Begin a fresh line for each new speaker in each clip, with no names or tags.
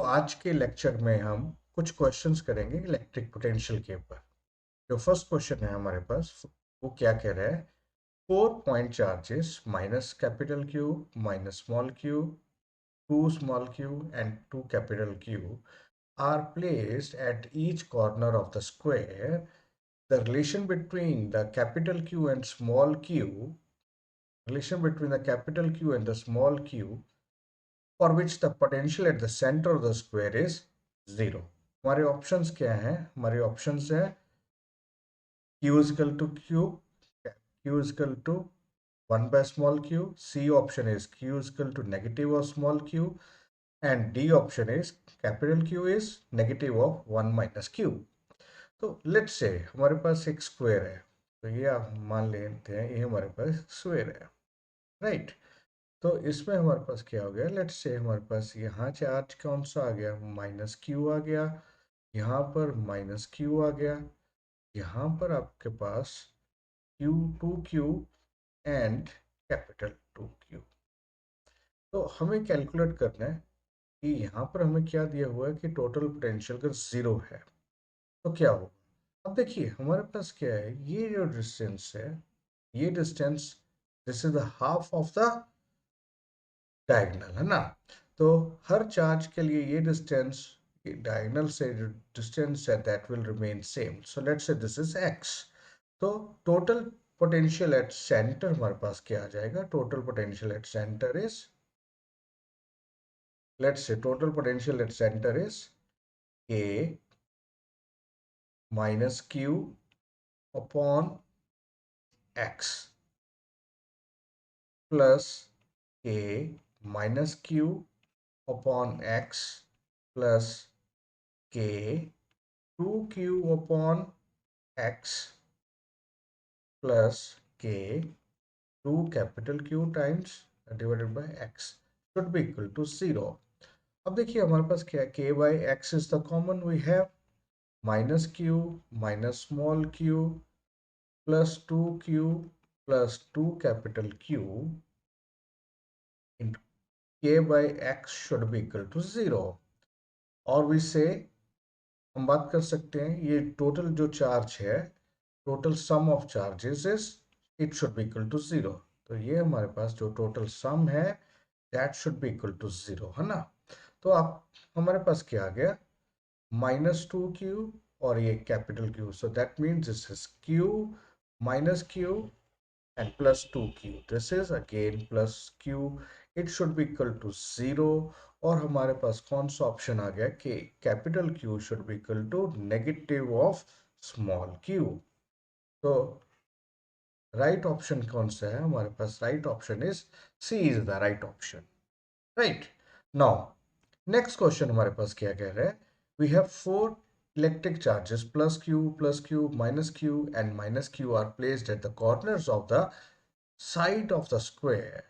आज के लेक्चर में हम कुछ क्वेश्चंस करेंगे इलेक्ट्रिक पोटेंशियल के ऊपर। जो फर्स्ट क्वेश्चन है हमारे पास वो क्या कह रहा है, 4 point charges minus capital Q minus small Q, 2 small q and 2 capital Q are placed at each corner of the square. The relation between the capital Q and small q, relation between the capital Q and the small q for which the potential at the center of the square is 0. हमारे options क्या हैं? हमारे options हैं q is equal to q is equal to 1 by small q, C option is q is equal to negative of small q, and D option is capital Q is negative of 1 minus q. तो let's say हमारे पास एक square है, तो ये आप मान लेते हैं ये हमारे पास स्क्वायर है, राइट। तो इसमें हमारे पास क्या हो गया, लेट्स से हमारे पास यहाँ चार्ज कौन सा आ गया, माइनस क्यू आ गया, यहाँ पर माइनस क्यू आ गया, यहाँ पर आपके पास Q, 2q and capital 2q। तो हमें कैलकुलेट करना है कि यहाँ पर हमें क्या दिया हुआ है कि टोटल पोटेंशियल का 0 है, तो क्या होगा। अब देखिए हमारे पास क्या है, ये जो डिस्टेंस है, ये distance, this is the half of the diagonal, है ना। तो हर चार्ज के लिए ये डिस्टेंस डायगोनल से जो डिस्टेंस है that will remain same. So let's say this is x। तो टोटल पोटेंशियल एट सेंटर हमारे पास क्या आ जाएगा, total potential at centre is, let's से total potential at centre is a minus q upon x plus a minus q upon x plus k 2q upon x plus k 2 capital Q times divided by x should be equal to 0. अब देखिए हमारे पास क्या है, k by x is the common we have, minus q minus small q plus 2q plus 2 capital Q into k by x should be equal to 0. और we say, हम बात कर सकते हैं ये टोटल जो चार्ज है, total sum of charges is it should be equal to 0। तो ये हमारे पास जो टोटल सम है that should be equal to 0, है ना। तो आप हमारे पास क्या आ गया, -2q और ये capital Q, so that means this is q minus q and plus 2q, this is again plus q, it should be equal to 0। और हमारे पास कौन सा ऑप्शन आ गया कि capital Q should be equal to negative of small q। तो right option कौन सा है हमारे पास, right option is C is the right option, right. Now next question हमारे पास क्या कह रहा है, we have 4 electric charges plus q minus q and minus q are placed at the corners of the side of the square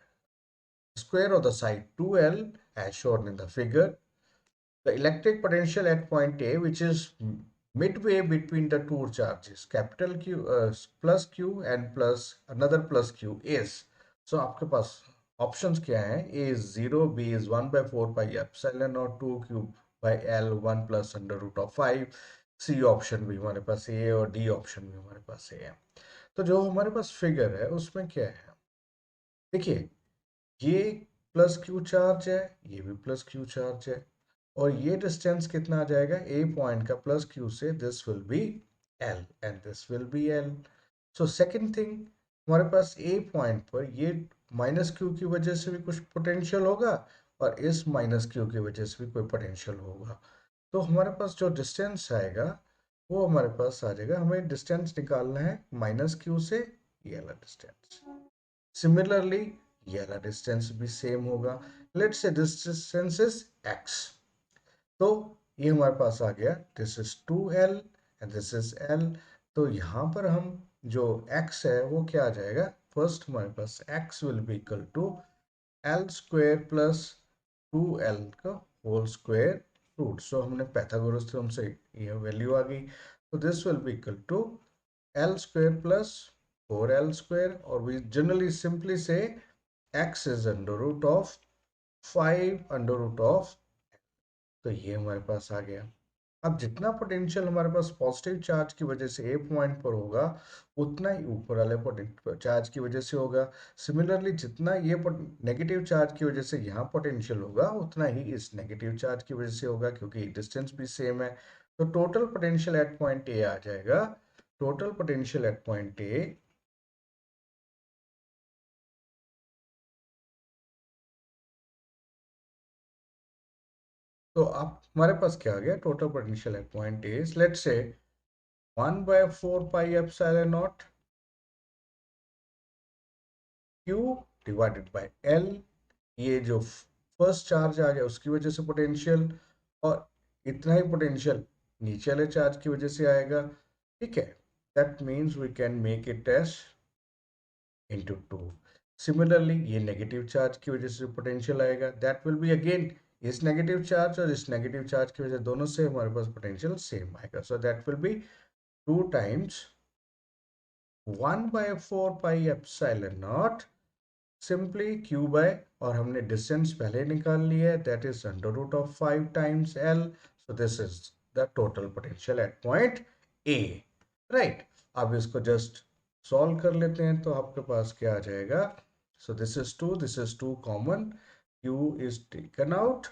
of the side 2l as shown in the figure. The electric potential at point A, which is midway between the two charges, capital Q plus Q and plus another plus Q is. So आपके पास options क्या हैं, A is 0, B is 1 by 4 pi epsilon or 2 cube by L 1 plus under root of 5। C option भी हमारे पास A है और D option भी हमारे पास A है। तो जो हमारे पास फिगर है उसमें क्या है, देखिए ये प्लस क्यू चार्ज है, ये भी प्लस क्यू चार्ज है, और ये डिस्टेंस कितना आ जाएगा ए पॉइंट का प्लस क्यू से, this will B L and this will B L. So second thing, हमारे पास ए पॉइंट पर ये माइनस क्यू की वजह से भी कुछ पोटेंशियल होगा और इस माइनस क्यू की वजह से भी कोई पोटेंशियल होगा। तो हमारे पास जो डिस्टेंस आएगा वो हमारे पास आ जाएगा, हमें डिस्टेंस निकालना है माइनस क्यू से ये वाला डिस्टेंस। सिमिलरली ये वाला डिस्टेंस भी सेम होगा, let's say this distance is x। तो ये हमारे पास आ गया, this is 2l and this is l। तो यहाँ पर हम जो x है वो क्या आ जाएगा, फर्स्ट हमारे पास x will be equal to l square plus 2l का होल स्क्वायर रूट। सो हमने पाइथागोरस थ्योरम से ये वैल्यू आ गई, तो this will be equal to l square plus 4l square, और we generally simply say x is under root of 5 under root of तो ये हमारे पास आ गया। अब जितना पोटेंशियल हमारे पास पॉजिटिव चार्ज की वजह से ए पॉइंट पर होगा, उतना ही ऊपर वाले चार्ज की वजह से होगा। सिमिलरली जितना ये नेगेटिव चार्ज की वजह से यहाँ पोटेंशियल होगा, उतना ही इस नेगेटिव चार्ज की वजह से होगा, क्योंकि डिस्टेंस भी सेम है। तो total potential at point A आ जाएगा। Total potential at point A, तो अब हमारे पास क्या आ गया? Total potential at point A is, let's say 1/4 pi epsilon not q divided by L. ये जो फर्स्ट चार्ज आ गया उसकी वजह से पोटेंशियल, और इतना ही पोटेंशियल नीचे वाले चार्ज की वजह से आएगा। ठीक है, that means we can make it as into two. Similarly ये नेगेटिव चार्ज की वजह से पोटेंशियल आएगा, दैट विल बी अगेन इस नेगेटिव चार्ज और इस नेगेटिव चार्ज की वजह, दोनों से हमारे पास पोटेंशियल सेम आएगा। So that will be 2 times 1/4 pi epsilon not simply q by, और हमने डिस्टेंस पहले निकाल लिया है, that is under root of 5 times l. So this is the total potential at point A. Right, अब इसको just solve कर लेते हैं, तो आपके पास क्या आ जाएगा? So this is two common, q is taken out,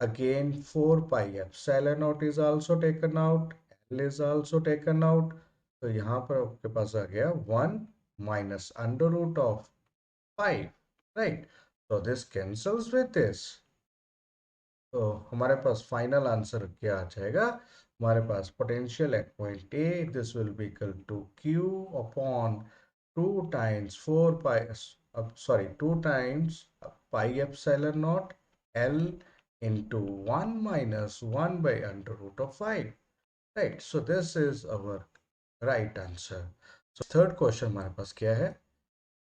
again 4 pi epsilon naught is also taken out, L is also taken out। तो यहाँ पर आपके पास आ गया 1 minus under root of 5, right? So this cancels with this। तो हमारे पास final answer क्या आ जाएगा? हमारे पास potential at point A, this will be equal to q upon 2 times 4 pi, अब sorry 2 times pi epsilon not L into 1 minus 1 by under root of 5, right? So this is our right answer। So third question हमारे पास क्या है?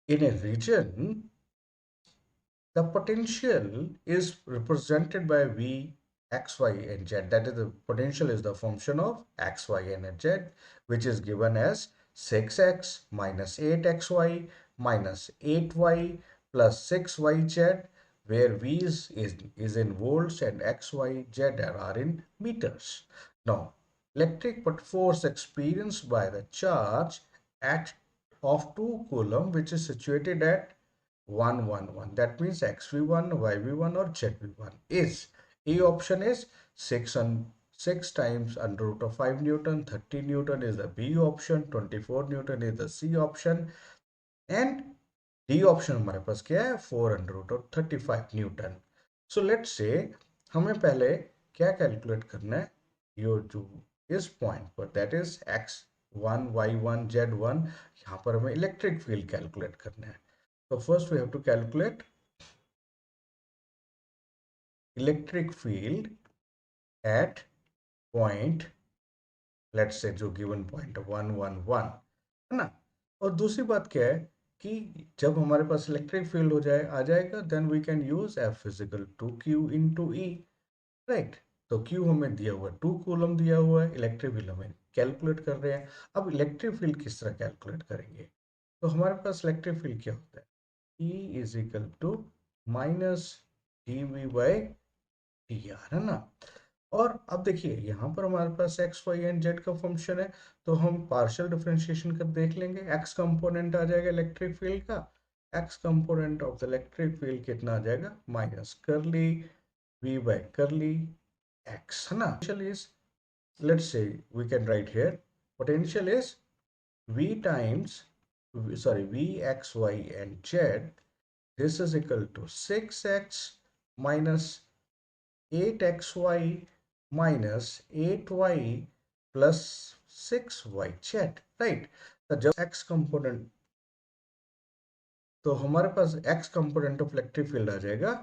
In a region, the potential is represented by V, X, Y, and Z. That is, the potential is the function of X, Y, and Z, which is given as 6x minus 8xy minus 8y plus 6yz, where V is in volts and X, Y, Z are in meters. Now, electric force experienced by the charge at of 2 coulomb, which is situated at 1 1 1, that means xv1, yv1 or zv1 is, A option is 6 times under root of 5 Newton, 30 Newton is the B option, 24 Newton is the C option, and D option हमारे पास क्या है? 4 under root of 35 Newton। So let's say हमें पहले क्या calculate करना है? ये जो इस पॉइंट पर, that is x1 y1 z1, यहाँ पर हमें इलेक्ट्रिक फील्ड कैलकुलेट करना है। So first we have to calculate electric field at point, let's say जो given point 1 1 1 है ना। और दूसरी बात क्या है कि जब हमारे पास इलेक्ट्रिक फील्ड हो जाए आ जाएगा, then we can use F physical to Q into E, right. तो Q हमें दिया हुआ है, 2 कूलम दिया हुआ है, इलेक्ट्रिक फील्ड हमें कैलकुलेट कर रहे हैं। अब इलेक्ट्रिक फील्ड किस तरह कैलकुलेट करेंगे? तो हमारे पास इलेक्ट्रिक फील्ड क्या होता है? E is equal to minus d V by d r, है ना। और अब देखिए यहाँ पर हमारे पास एक्स वाई एंड जेड का फंक्शन है, तो हम पार्शियल डिफरेंशिएशन कर देख लेंगे। एक्स कंपोनेंट आ जाएगा इलेक्ट्रिक फील्ड का, x component of the electric field कितना आ जाएगा? माइनस करली वी बाई करली एक्स, है ना। Potential is, let's say we can write here, potential is v times, sorry, v x y and z, this is equal to 6x minus 8xy minus 8y plus 6yz, right? तो जब x component, तो हमारे पास x component of electric field आ जाएगा,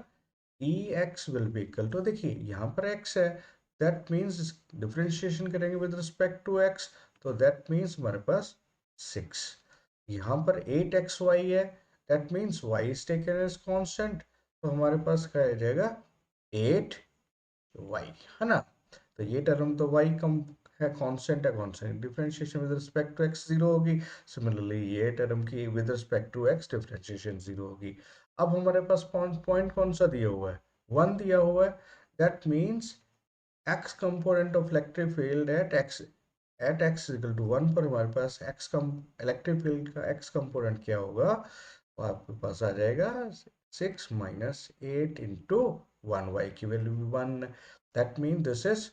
E x will be equal to, देखिए यहाँ पर x है, दैट मीन्स डिफ्रेंशिएशन करेंगे विद रिस्पेक्ट टू x, तो दैट मीन्स हमारे पास 6। यहाँ पर 8xy है, that means y is taken as constant, तो हमारे पास क्या आ जाएगा? 8y, है ना। तो ये टर्म तो y कम है, कांस्टेंट है, constant differentiation with respect to x 0 होगी। सिमिलरली ये टर्म की with respect to x differentiation 0 होगी। अब हमारे पास पॉइंट कौन सा दिया हुआ है? 1 दिया हुआ है, that means x component of electric field at x is equal to 1 पर हमारे पास इलेक्ट्रिक फील्ड का x कंपोनेंट क्या होगा, तो आपके पास आ जाएगा 6 माइनस 8 इंटू 1, y की वैल्यू भी 1, that mean this is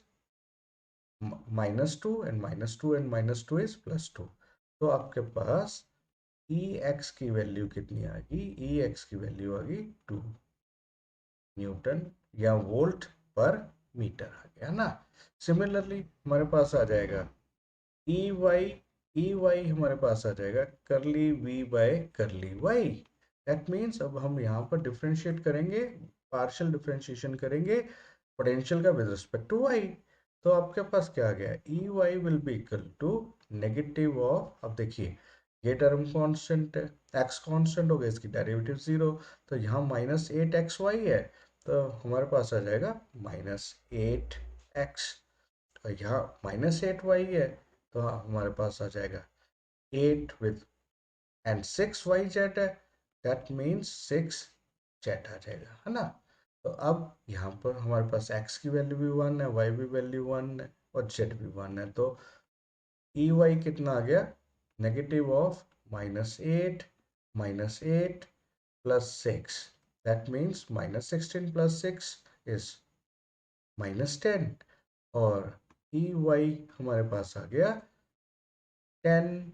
-2 and -2 and -2 is +2। तो आपके पास ई एक्स की वैल्यू कितनी आ गई, ई एक्स की वैल्यू आ गई 2 न्यूटन या वोल्ट पर मीटर आ गया ना। सिमिलरली हमारे पास आ जाएगा ई वाई, ई वाई हमारे पास आ जाएगा curly V by curly y. That means अब हम यहाँ पर डिफ्रेंशिएट करेंगे, पार्शियल डिफ्रेंशिएशन करेंगे पोटेंशियल का विद रिस्पेक्ट टू वाई। तो आपके पास क्या आ गया, E y will be equal to negative of, अब देखिए ये टर्म कांस्टेंट है, एक्स कांस्टेंट हो गया, इसकी डेरिवेटिव 0, तो यहाँ -8xy है, तो हमारे पास आ जाएगा -8x, और यहाँ -8y है, तो हमारे पास आ जाएगा 8 विद एंड 6yz है, दैट मीन्स 6z आ जाएगा, है ना। तो अब यहाँ पर हमारे पास x की वैल्यू भी 1 है, y भी वैल्यू 1 है और z भी 1 है, तो ई वाई कितना आ गया, negative of -8 -8 plus 6, that means -16 plus 6 is -10, और ई वाई हमारे पास आ गया 10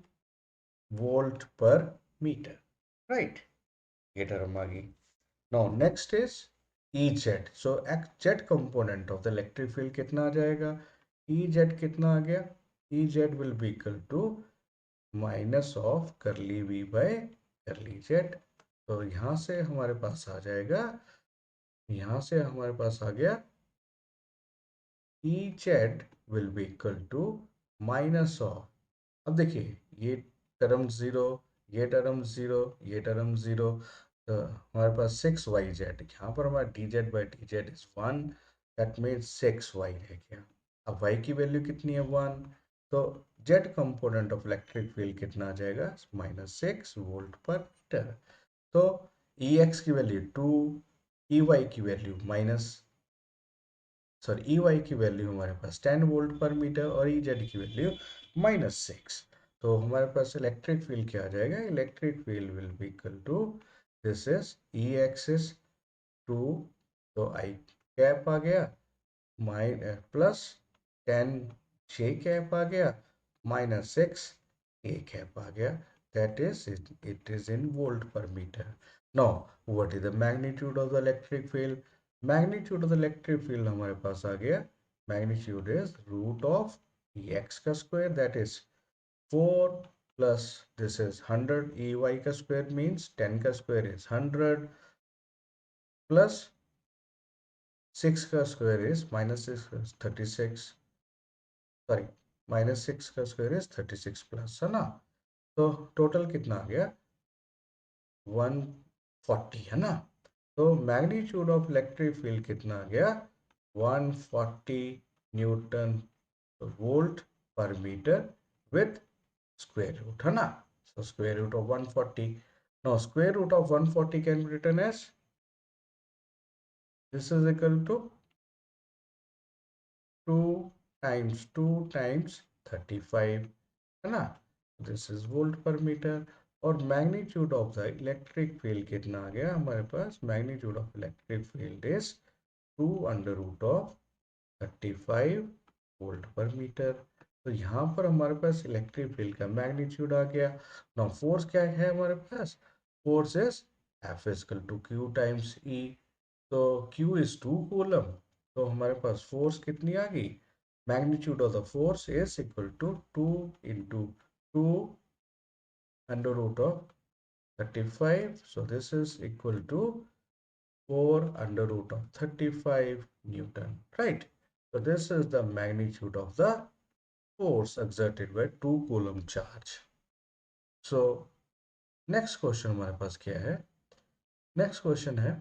वोल्ट पर मीटर, राइट, ये टर्म आ गई। Now next is E z, so z component of the electric field कितना आ जाएगा, ई जेड कितना आ गया, E z will be equal to minus of curly V by curly z. तो यहाँ से हमारे पास आ जाएगा, यहाँ से हमारे पास आ गया E z will be equal to minus of, अब देखिए ये टर्म 0, ये टर्म 0, ये टर्म 0, तो हमारे पास 6yz, यहाँ पर हमारा dz by D Z is 1, that means 6y रह गया। अब y की वैल्यू कितनी है 1, तो z component of electric field कितना आ जाएगा, -6 वोल्ट पर मीटर। तो ई एक्स की वैल्यू 2, ई वाई की वैल्यू ई वाई की वैल्यू हमारे पास 10 वोल्ट पर मीटर और ई जेड की वैल्यू -6। तो हमारे पास इलेक्ट्रिक फील्ड क्या आ जाएगा, electric field will be equal to, this is E axis 2, तो आई कैप आ गया प्लस 10 जे कैप आ गया -6 ए कैप आ गया, that is it is in volt per meter. Now what is the magnitude of the electric field, magnitude of the electric field हमारे पास आ गया, magnitude is root of x का square, that is 4 plus this is 100, ey का square means 10 का square is 100 plus 6 का square is -6 is 36, sorry -6 का square is 36 plus, है ना। तो टोटल कितना आ गया 140, है ना। तो मैग्नीट्यूड ऑफ इलेक्ट्रिक फील्ड कितना आ गया 140 न्यूटन वोल्ट पर मीटर विथ स्क्वायर रूट, है ना। So square root of 140, now square root of 140 can be written as, this is equal to 2 times 2 times 35, है ना, दिस इज वोल्ट पर metre. और magnitude of the electric field कितना आ गया हमारे पास, magnitude of electric field is 2 under root of 35 volt पर मीटर। तो यहाँ पर हमारे पास इलेक्ट्रिक फील्ड का मैग्नीट्यूड आ गया। नाउ फोर्स क्या है हमारे पास, force is F equal to q times E, तो क्यू इज 2 कूलम, तो हमारे पास फोर्स कितनी आ गई, magnitude of the force is equal to 2 into 2 under root of 35, so this is equal to 4 under root of 35 Newton, right. So this is the magnitude of the force exerted by 2 coulomb charge. So next question हमारे पास क्या है, next question है,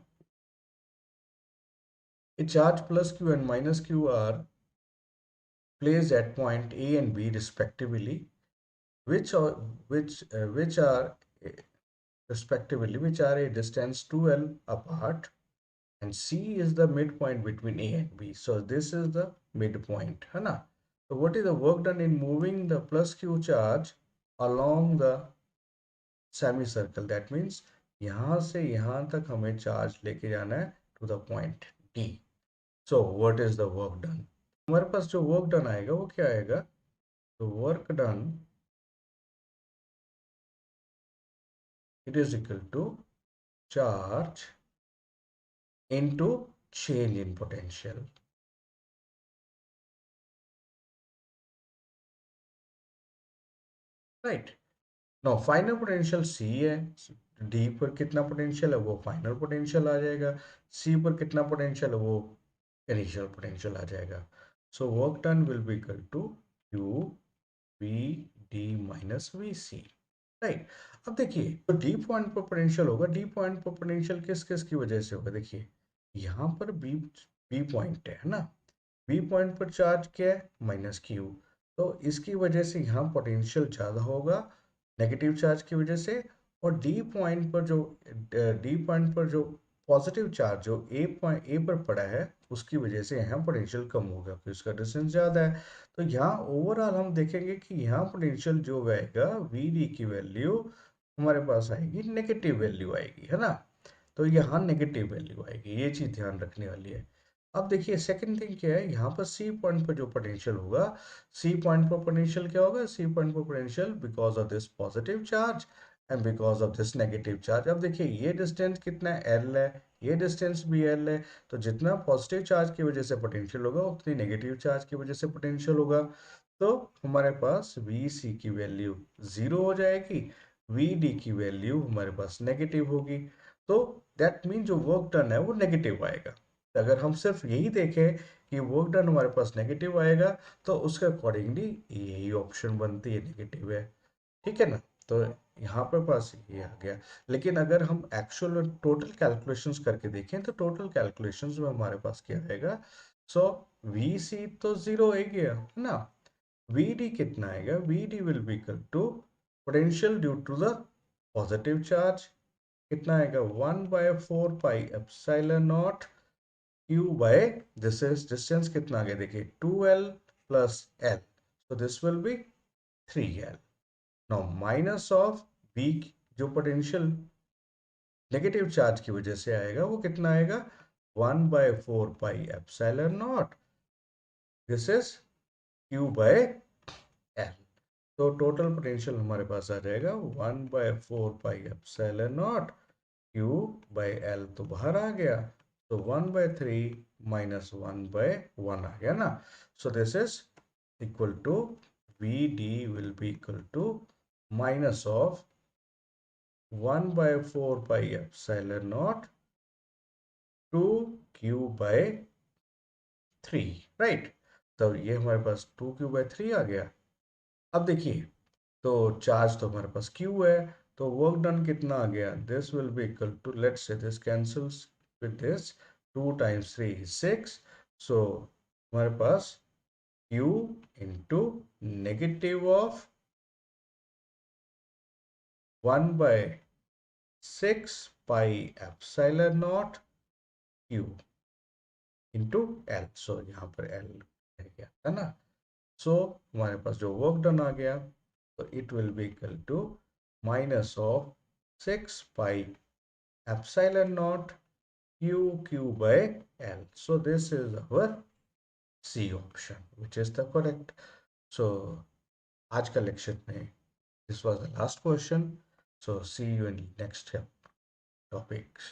a charge plus q and minus q are placed at point A and B respectively, which are which are respectively, which are a distance 2l apart, and C is the midpoint between A and B. So this is the midpoint, है ना? So what is the work done in moving the plus Q charge along the semicircle? That means यहाँ से यहाँ तक हमें charge लेके जाना है to the point D. So what is the work done? हमारे पास जो work done आएगा वो क्या आएगा? तो work done, it is equal to charge into change in potential. Right? No final potential C है, डी पर कितना पोटेंशियल है वो फाइनल पोटेंशियल आ जाएगा, सी पर कितना पोटेंशियल है वो इनिशियल पोटेंशियल आ जाएगा. So work done will be equal to q V D minus V C. Right. अब देखिए तो डी पॉइंट पर पोटेंशियल होगा, डी पॉइंट पर पोटेंशियल किस किस की वजह से होगा? देखिए यहाँ पर बी बी पॉइंट है ना, बी पॉइंट पर चार्ज क्या है? Minus Q. तो इसकी वजह से यहाँ पोटेंशियल ज़्यादा होगा नेगेटिव चार्ज की वजह से, और डी पॉइंट पर जो पॉजिटिव चार्ज जो ए पॉइंट ए पर पड़ा है उसकी वजह से यहाँ पोटेंशियल कम होगा क्योंकि इसका डिस्टेंस ज़्यादा है. तो यहाँ ओवरऑल हम देखेंगे कि यहाँ पोटेंशियल जो आएगा वी डी की वैल्यू हमारे पास आएगी नेगेटिव वैल्यू आएगी, है ना? तो यहाँ नेगेटिव वैल्यू आएगी, ये चीज़ ध्यान रखने वाली है. अब देखिए सेकंड थिंग क्या है, यहाँ पर सी पॉइंट पर जो पोटेंशियल होगा, सी पॉइंट पर पोटेंशियल क्या होगा? सी पॉइंट पर potential because of this positive charge and because of this negative charge. अब देखिए ये डिस्टेंस कितना है? एल है, ये डिस्टेंस भी एल है. तो जितना पॉजिटिव चार्ज की वजह से पोटेंशियल होगा उतनी नेगेटिव चार्ज की वजह से पोटेंशियल होगा. तो हमारे पास वी सी की वैल्यू जीरो हो जाएगी, वी डी की वैल्यू हमारे पास नेगेटिव होगी. तो दैट मीन जो वर्क डन है वो नेगेटिव आएगा. अगर हम सिर्फ यही देखें कि वर्क डन हमारे पास नेगेटिव आएगा तो उसके अकॉर्डिंगली यही ऑप्शन बनती है, नेगेटिव है. ठीक है ना? तो यहाँ पर पास ये आ गया. लेकिन अगर हम एक्चुअल टोटल कैलकुलेशंस करके देखें तो टोटल कैलकुलेशंस में हमारे पास क्या आएगा? सो वी सी तो जीरो हो गया है ना, वी डी कितना आएगा? V D will be equal to potential due to the positive charge कितना आएगा? 1/4 pi epsilon not q by this is distance कितना आ गया? देखिए 2l plus l, so this will be 3l. now minus of v जो potential negative charge की वजह से आएगा वो कितना आएगा? 1/4 pi epsilon not this is q by l. तो टोटल पोटेंशियल हमारे पास आ जाएगा 1/4 pi epsilon not q by L. तो बाहर आ गया, तो 1/3 माइनस 1/1 आ गया ना. So this is equal to V D will be equal to minus of 1/4 pi epsilon not two q by 3. Right. तो ये हमारे पास 2q/3 आ गया. अब देखिए तो चार्ज तो हमारे पास Q है, तो वर्क डन कितना आ गया? This will be equal to, let's say this cancels with this, 2 टाइम्स 3 is 6. सो हमारे पास Q into negative of 1/6 pi epsilon not Q into L. So यहाँ पर एल रह गया है ना. सो हमारे पास जो वर्क डन आ गया तो it will be equal to minus of 6 pi epsilon not q by l. So this is our C option, which is the correct. So आज का लेक्चर में this was the last question. So see you in next topics.